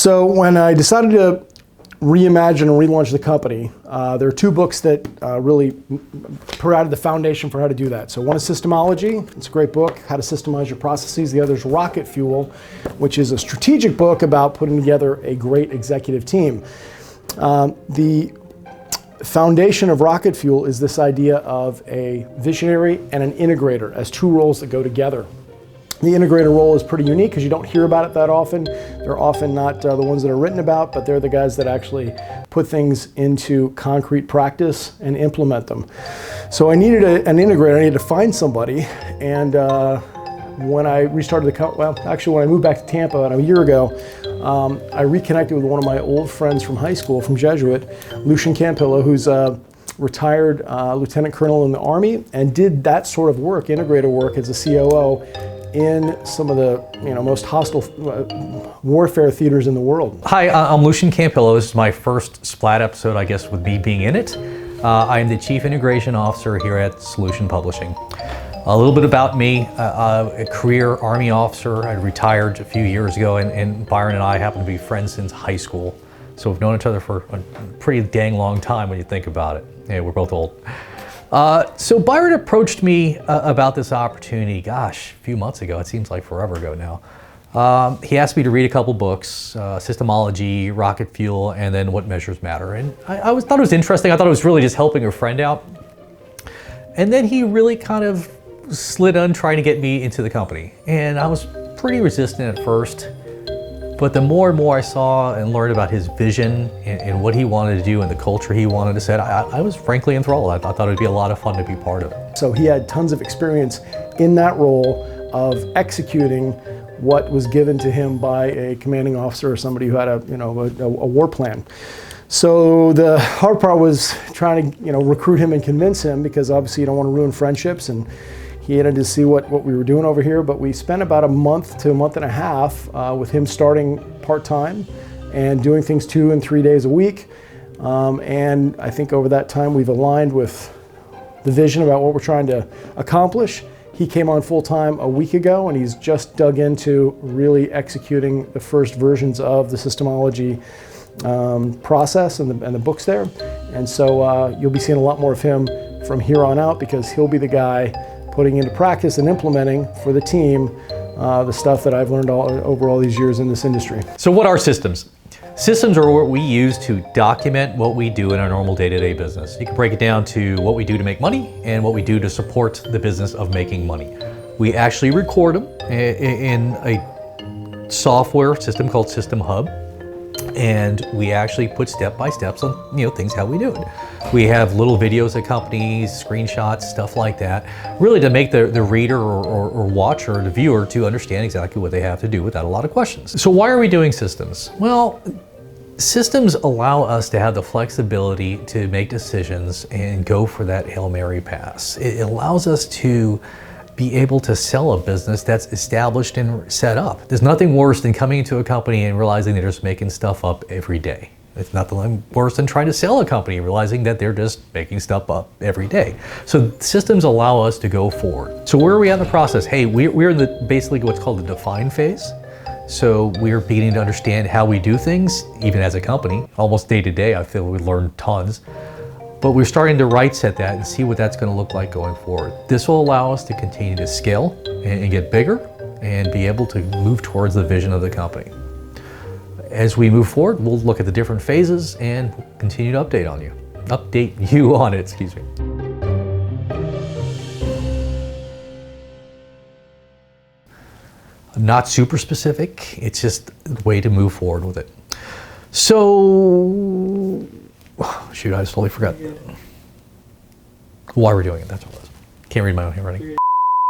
So when I decided to reimagine and relaunch the company, there are two books that really provided the foundation for how to do that. So one is Systemology. It's a great book, how to systemize your processes. The other is Rocket Fuel, which is a strategic book about putting together a great executive team. The foundation of Rocket Fuel is this idea of a visionary and an integrator as two roles that go together. The integrator role is pretty unique because you don't hear about it that often. They're often not the ones that are written about, but they're the guys that actually put things into concrete practice and implement them. So I needed an integrator. I needed to find somebody. And when I restarted the company, well, actually when I moved back to Tampa about a year ago, I reconnected with one of my old friends from high school, from Jesuit, Lucian Campillo, who's a retired lieutenant colonel in the Army, and did that sort of work, integrator work, as a COO in some of the most hostile warfare theaters in the world. Hi, I'm Lucian Campillo. This is my first SPLAT episode, I guess, with me being in it. I am the Chief Integration Officer here at Solution Publishing. A little bit about me, a career Army officer. I retired a few years ago, and Byron and I happen to be friends since high school. So we've known each other for a pretty dang long time when you think about it. Yeah, we're both old. So Byron approached me about this opportunity, gosh, a few months ago. It seems like forever ago now. He asked me to read a couple books, Systemology, Rocket Fuel, and then What Measures Matter. And I thought it was interesting. I thought it was really just helping a friend out. And then he really kind of slid on trying to get me into the company. And I was pretty resistant at first. But the more and more I saw and learned about his vision and what he wanted to do and the culture he wanted to set, I was frankly enthralled. I thought it would be a lot of fun to be part of it. So he had tons of experience in that role of executing what was given to him by a commanding officer or somebody who had a war plan. So the hard part was trying to recruit him and convince him, because obviously you don't want to ruin friendships, and he had to see what we were doing over here. But we spent about a month to a month and a half with him starting part-time and doing things 2 and 3 days a week. And I think over that time we've aligned with the vision about what we're trying to accomplish. He came on full-time a week ago, and he's just dug into really executing the first versions of the Systemology process and the books there. And so you'll be seeing a lot more of him from here on out, because he'll be the guy putting into practice and implementing for the team the stuff that I've learned over all these years in this industry. So what are systems? Systems are what we use to document what we do in our normal day-to-day business. You can break it down to what we do to make money and what we do to support the business of making money. We actually record them in a software system called System Hub, and we actually put step-by-steps on things how we do it. We have little videos that accompany, screenshots, stuff like that, really to make the reader or watcher, the viewer, to understand exactly what they have to do without a lot of questions. So why are we doing systems? Well, systems allow us to have the flexibility to make decisions and go for that Hail Mary pass. It allows us to be able to sell a business that's established and set up. There's nothing worse than coming into a company and realizing they're just making stuff up every day. It's nothing worse than trying to sell a company and realizing that they're just making stuff up every day. So systems allow us to go forward. So where are we at in the process? Hey, we're in basically what's called the define phase. So we're beginning to understand how we do things, even as a company. Almost day to day, I feel we learned tons. But we're starting to right set that and see what that's going to look like going forward. This will allow us to continue to scale and get bigger and be able to move towards the vision of the company. As we move forward, we'll look at the different phases and continue to update you on it, excuse me. Not super specific, it's just a way to move forward with it. So, shoot, I just totally forgot why we're doing it, that's what it was. Can't read my own handwriting.